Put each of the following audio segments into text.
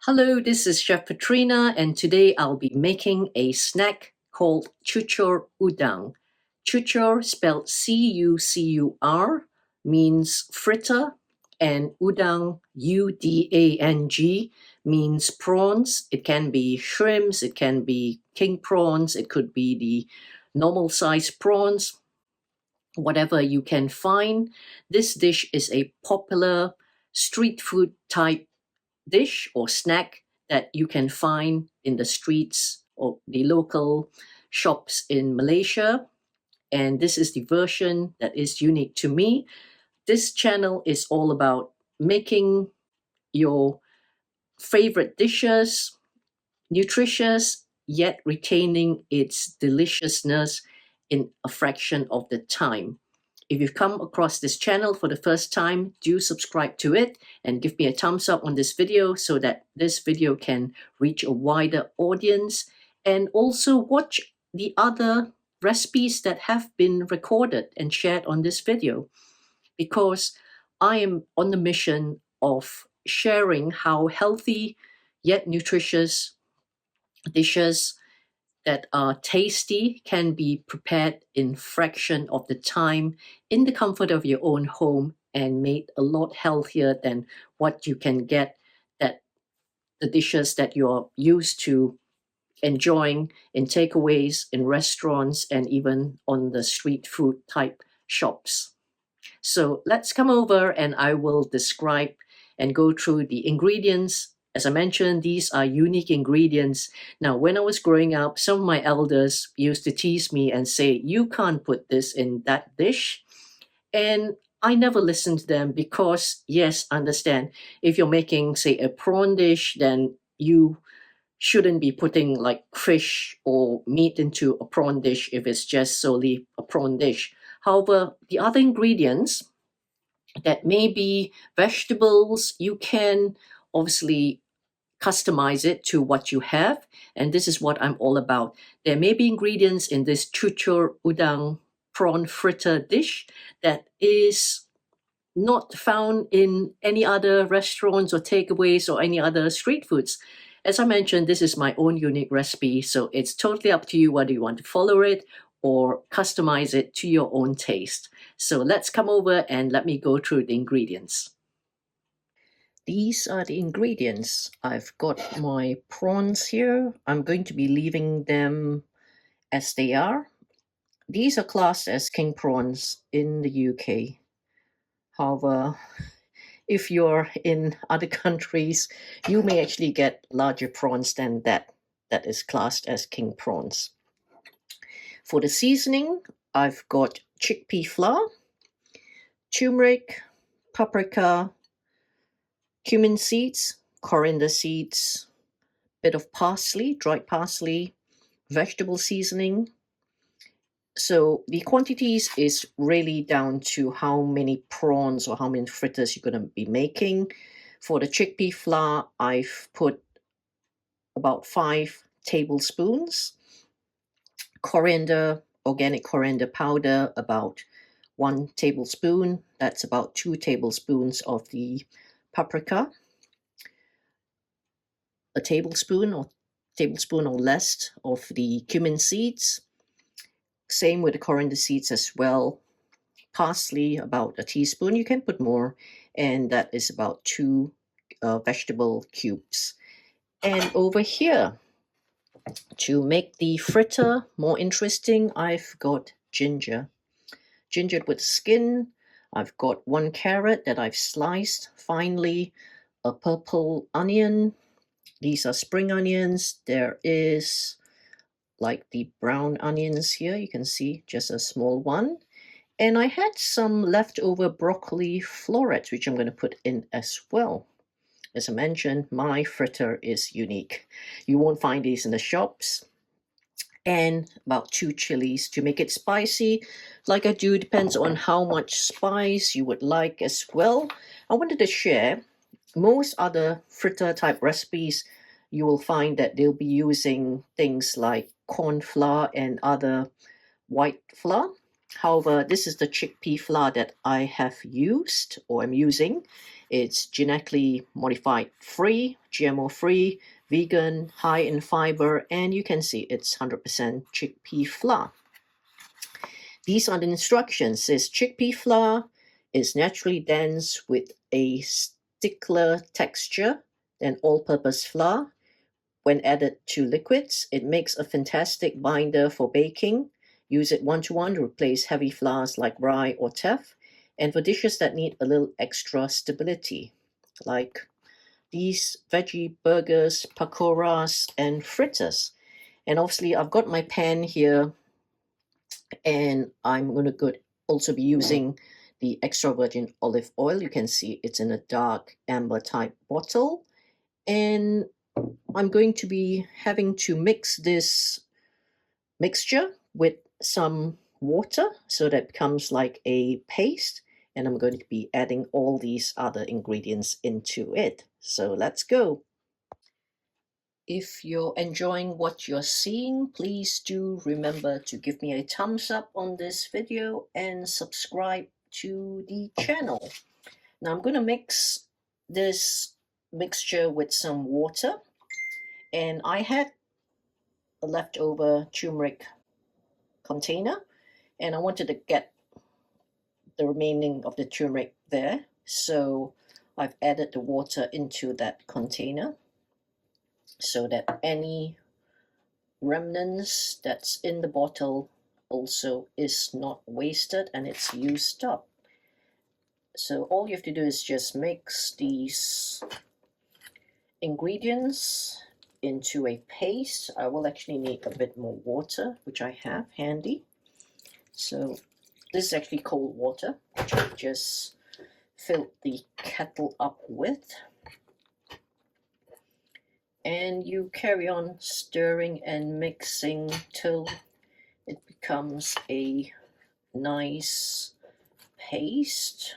Hello, this is Chef Petrina, and today I'll be making a snack called Cucur Udang. Cucur, spelled C-U-C-U-R, means fritter, and udang, U-D-A-N-G, means prawns. It can be shrimps, it can be king prawns, it could be the normal size prawns, whatever you can find. This dish is a popular street food type dish or snack that you can find in the streets or the local shops in Malaysia. And this is the version that is unique to me. This channel is all about making your favorite dishes nutritious yet retaining its deliciousness in a fraction of the time. If you've come across this channel for the first time, do subscribe to it and give me a thumbs up on this video so that this video can reach a wider audience. And also watch the other recipes that have been recorded and shared on this video, because I am on the mission of sharing how healthy yet nutritious dishes that are tasty can be prepared in fraction of the time in the comfort of your own home and made a lot healthier than what you can get that the dishes that you're used to enjoying in takeaways, in restaurants, and even on the street food type shops. So let's come over and I will describe and go through the ingredients. As I mentioned, these are unique ingredients. Now, when I was growing up, some of my elders used to tease me and say, you can't put this in that dish. And I never listened to them because, yes, understand, if you're making, say, a prawn dish, then you shouldn't be putting like fish or meat into a prawn dish if it's just solely a prawn dish. However, the other ingredients that may be vegetables, you can obviously customize it to what you have, and this is what I'm all about. There may be ingredients in this Cucur Udang prawn fritter dish that is not found in any other restaurants or takeaways or any other street foods. As I mentioned, this is my own unique recipe, so it's totally up to you whether you want to follow it or customize it to your own taste. So let's come over and let me go through the ingredients. These are the ingredients. I've got my prawns here. I'm going to be leaving them as they are. These are classed as king prawns in the UK. However, if you're in other countries, you may actually get larger prawns than that is classed as king prawns. For the seasoning, I've got chickpea flour, turmeric, paprika, cumin seeds, coriander seeds, bit of parsley, dried parsley, vegetable seasoning. So the quantities is really down to how many prawns or how many fritters you're going to be making. For the chickpea flour, I've put about 5 tablespoons. Coriander, organic coriander powder, about 1 tablespoon. That's about 2 tablespoons of the paprika. A tablespoon or less of the cumin seeds. Same with the coriander seeds as well. Parsley, about a teaspoon. You can put more, and that is about 2 vegetable cubes. And over here, to make the fritter more interesting, I've got ginger. Ginger with skin. I've got 1 carrot that I've sliced finely, a purple onion. These are spring onions. There is like the brown onions here. You can see just a small one. And I had some leftover broccoli florets, which I'm going to put in as well. As I mentioned, my fritter is unique. You won't find these in the shops. And about 2 chilies to make it spicy. Like I do, depends on how much spice you would like as well. I wanted to share most other fritter type recipes. You will find that they'll be using things like corn flour and other white flour. However, this is the chickpea flour that I have used or I'm using. It's genetically modified free, GMO free, vegan, high in fiber, and you can see it's 100% chickpea flour. These are the instructions. It says chickpea flour is naturally dense with a thicker texture than all-purpose flour. When added to liquids, it makes a fantastic binder for baking. Use it one-to-one to replace heavy flours like rye or teff, and for dishes that need a little extra stability, like these veggie burgers, pakoras, and fritters. And obviously, I've got my pan here, and I'm going to also be using the extra virgin olive oil. You can see it's in a dark amber type bottle. And I'm going to be having to mix this mixture with some water so that it becomes like a paste. And I'm going to be adding all these other ingredients into it. So let's go. If you're enjoying what you're seeing, please do remember to give me a thumbs up on this video and subscribe to the channel. Now I'm going to mix this mixture with some water, and I had a leftover turmeric container, and I wanted to get the remaining of the turmeric there, so I've added the water into that container so that any remnants that's in the bottle also is not wasted and it's used up. So all you have to do is just mix these ingredients into a paste. I will actually need a bit more water, which I have handy. So this is actually cold water, which I just filled the kettle up with. And you carry on stirring and mixing till it becomes a nice paste.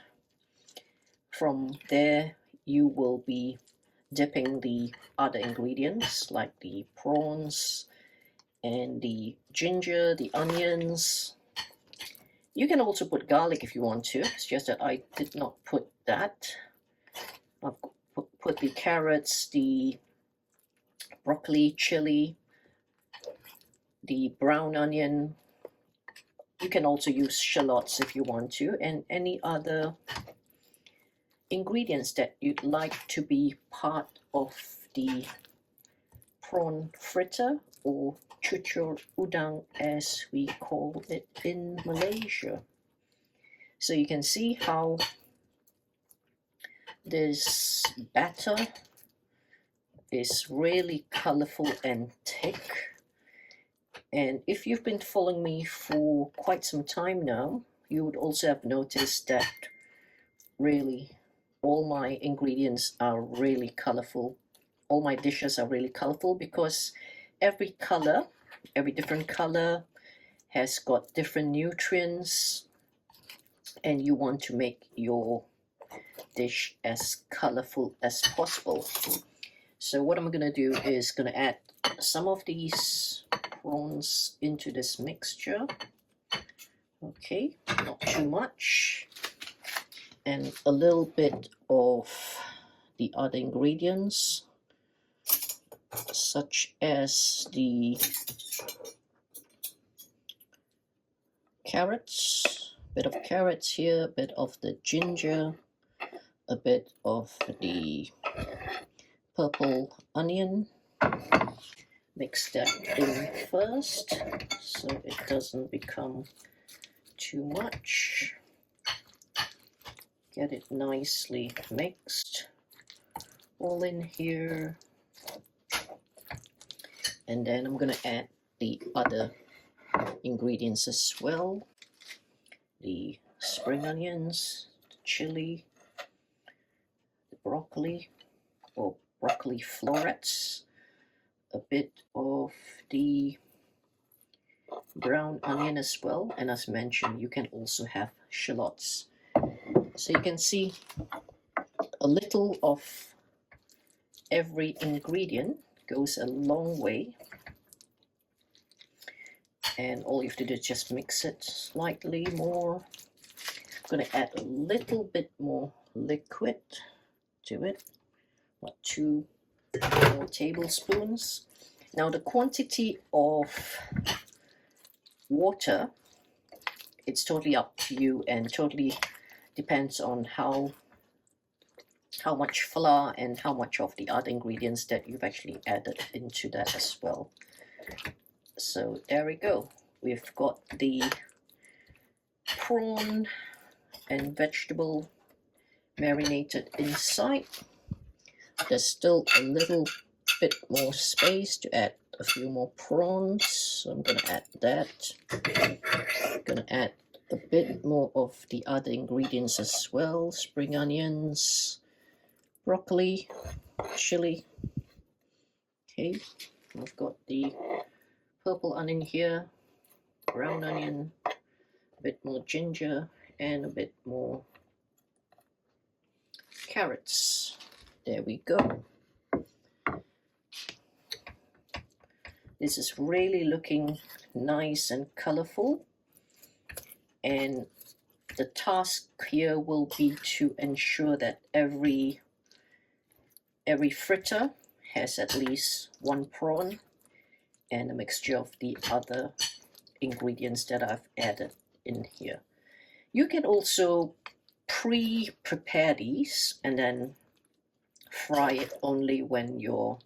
From there, you will be dipping the other ingredients like the prawns and the ginger, the onions. You can also put garlic if you want to. It's just that I did not put that. I've put the carrots, the broccoli, chili, the brown onion. You can also use shallots if you want to, and any other ingredients that you'd like to be part of the prawn fritter, or Cucur Udang as we call it in Malaysia. So you can see how this batter is really colorful and thick. And if you've been following me for quite some time now, you would also have noticed that really all my ingredients are really colorful. All my dishes are really colorful because every different color has got different nutrients, and you want to make your dish as colorful as possible. So what I'm going to do is going to add some of these prawns into this mixture. Okay, not too much. And a little bit of the other ingredients, such as the carrots, a bit of carrots here, a bit of the ginger, a bit of the purple onion. Mix that in first so it doesn't become too much. Get it nicely mixed all in here. And then I'm going to add the other ingredients as well. The spring onions, the chili, the broccoli or broccoli florets, a bit of the brown onion as well, and as mentioned, you can also have shallots. So you can see a little of every ingredient goes a long way. And all you have to do is just mix it slightly more. I'm going to add a little bit more liquid to it, like 2 more tablespoons. Now the quantity of water, it's totally up to you and totally depends on how much flour and how much of the other ingredients that you've actually added into that as well. So there we go. We've got the prawn and vegetable marinated inside. There's still a little bit more space to add a few more prawns, so I'm going to add that. I'm going to add a bit more of the other ingredients as well, spring onions, broccoli, chili. Okay, I've got the purple onion here, brown onion, a bit more ginger, and a bit more carrots. There we go. This is really looking nice and colorful, and the task here will be to ensure that every fritter has at least 1 prawn and a mixture of the other ingredients that I've added in here. You can also pre-prepare these and then fry it only when you're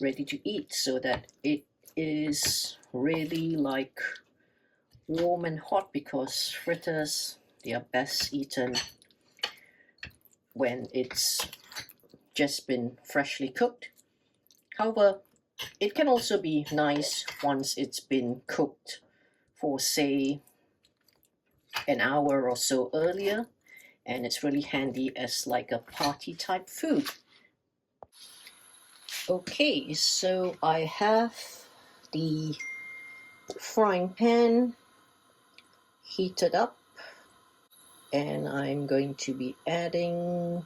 ready to eat, so that it is really like warm and hot, because fritters, they are best eaten when it's just been freshly cooked. However, it can also be nice once it's been cooked for, say, an hour or so earlier, and it's really handy as like a party type food. Okay, so I have the frying pan heated up, and I'm going to be adding,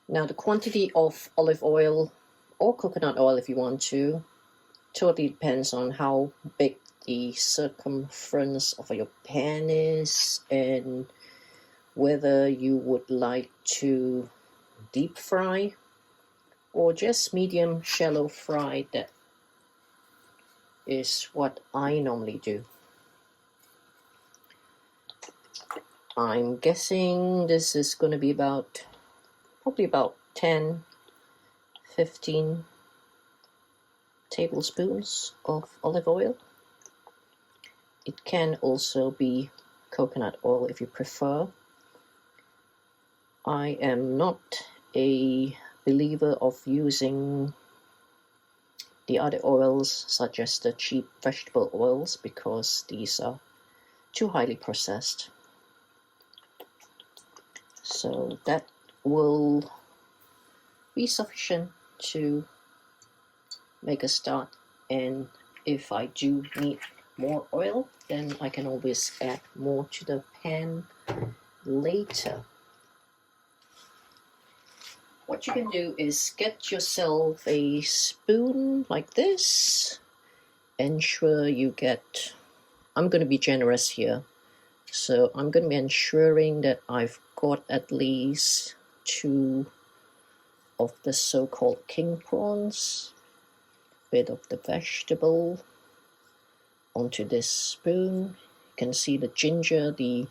now the quantity of olive oil or coconut oil if you want to, totally depends on how big the circumference of your pan is and whether you would like to deep fry or just medium shallow fry. That is what I normally do. I'm guessing this is going to be probably about 10-15 tablespoons of olive oil. It can also be coconut oil if you prefer. I am not a believer of using the other oils such as the cheap vegetable oils, because these are too highly processed. So that will be sufficient to make a start, and if I do need more oil, then I can always add more to the pan later. What you can do is get yourself a spoon like this. Ensure you get, I'm going to be generous here, so I'm going to be ensuring that I've got at least 2 of the so-called king prawns, bit of the vegetable onto this spoon. You can see the ginger, the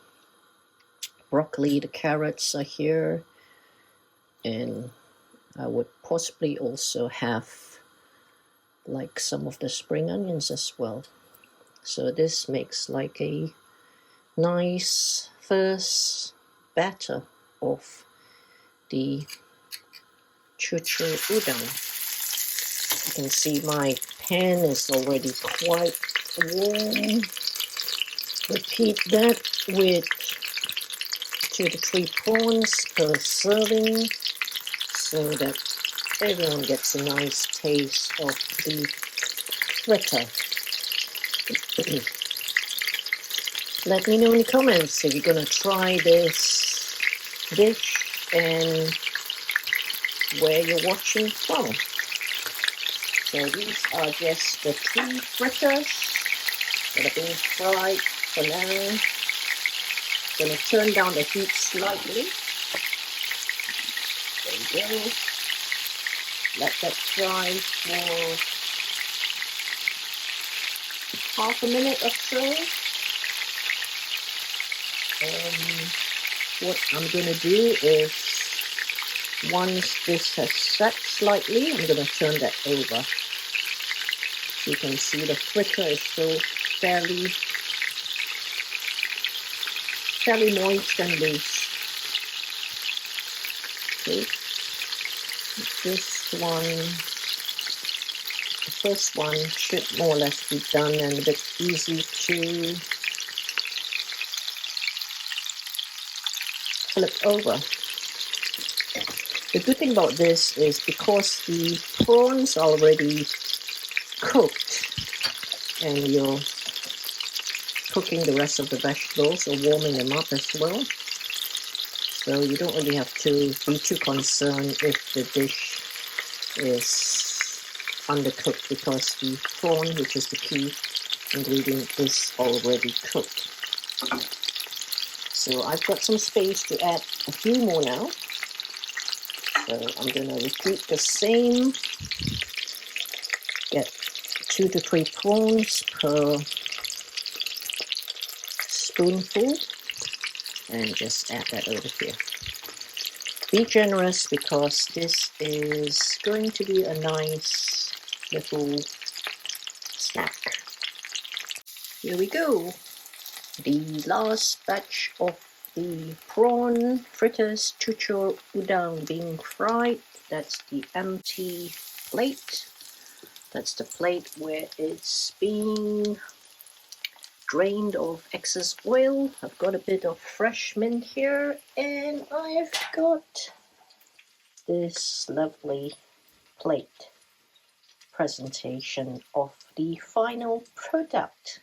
broccoli, the carrots are here, and I would possibly also have like some of the spring onions as well. So this makes like a nice first batter of the Cucur Udang. You can see my pan is already quite warm. Repeat that with 2 to 3 prawns per serving, so that everyone gets a nice taste of the fritter. Let me know in the comments if you're going to try this dish and where you're watching from. So these are just the 3 fritters that are being fried for now. I'm going to turn down the heat slightly. There we go. Let that fry for half a minute or so. And what I'm going to do is, once this has set slightly, I'm going to turn that over. So you can see the fritter is still fairly moist and loose. Okay, this one, the first one should more or less be done and a bit easy to flip over. The good thing about this is because the prawns are already cooked and you're cooking the rest of the vegetables or warming them up as well. So you don't really have to be too concerned if the dish is undercooked because the prawn, which is the key ingredient, is already cooked. So I've got some space to add a few more now. So I'm going to repeat the same. Get 2 to 3 prawns per spoonful and just add that over here. Be generous because this is going to be a nice little snack. Here we go. The last batch of the prawn fritters Cucur Udang being fried. That's the empty plate. That's the plate where it's being drained of excess oil. I've got a bit of fresh mint here, and I've got this lovely plate presentation of the final product.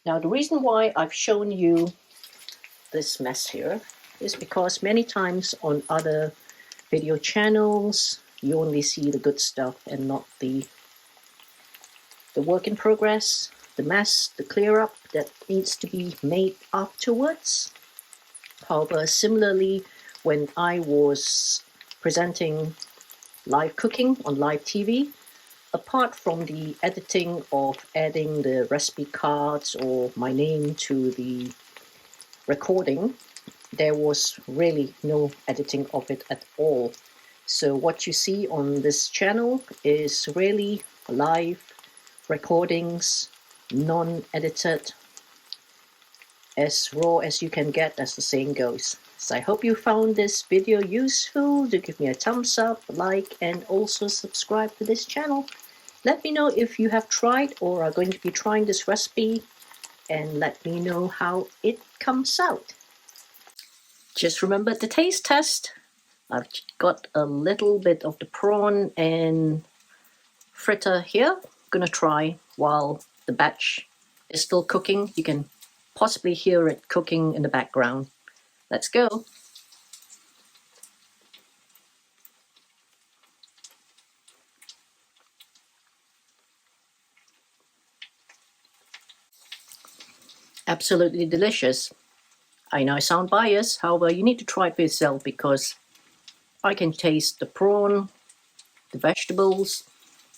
Now, the reason why I've shown you this mess here is because many times on other video channels you only see the good stuff and not the work in progress, the mess, the clear up that needs to be made afterwards. However, similarly, when I was presenting live cooking on live TV, apart from the editing of adding the recipe cards or my name to the recording, there was really no editing of it at all. So what you see on this channel is really live recordings, non-edited, as raw as you can get, as the saying goes. So I hope you found this video useful. Do give me a thumbs up, like, and also subscribe to this channel. Let me know if you have tried or are going to be trying this recipe, and let me know how it comes out. Just remember the taste test. I've got a little bit of the prawn and fritter here. I'm gonna try while the batch is still cooking. You can possibly hear it cooking in the background. Let's go. Absolutely delicious. I know I sound biased, however, you need to try it for yourself because I can taste the prawn, the vegetables,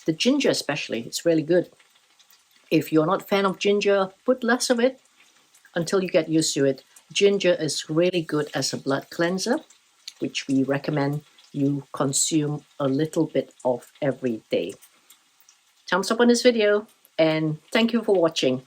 the ginger especially. It's really good. If you're not a fan of ginger, put less of it until you get used to it. Ginger is really good as a blood cleanser, which we recommend you consume a little bit of every day. Thumbs up on this video, and thank you for watching.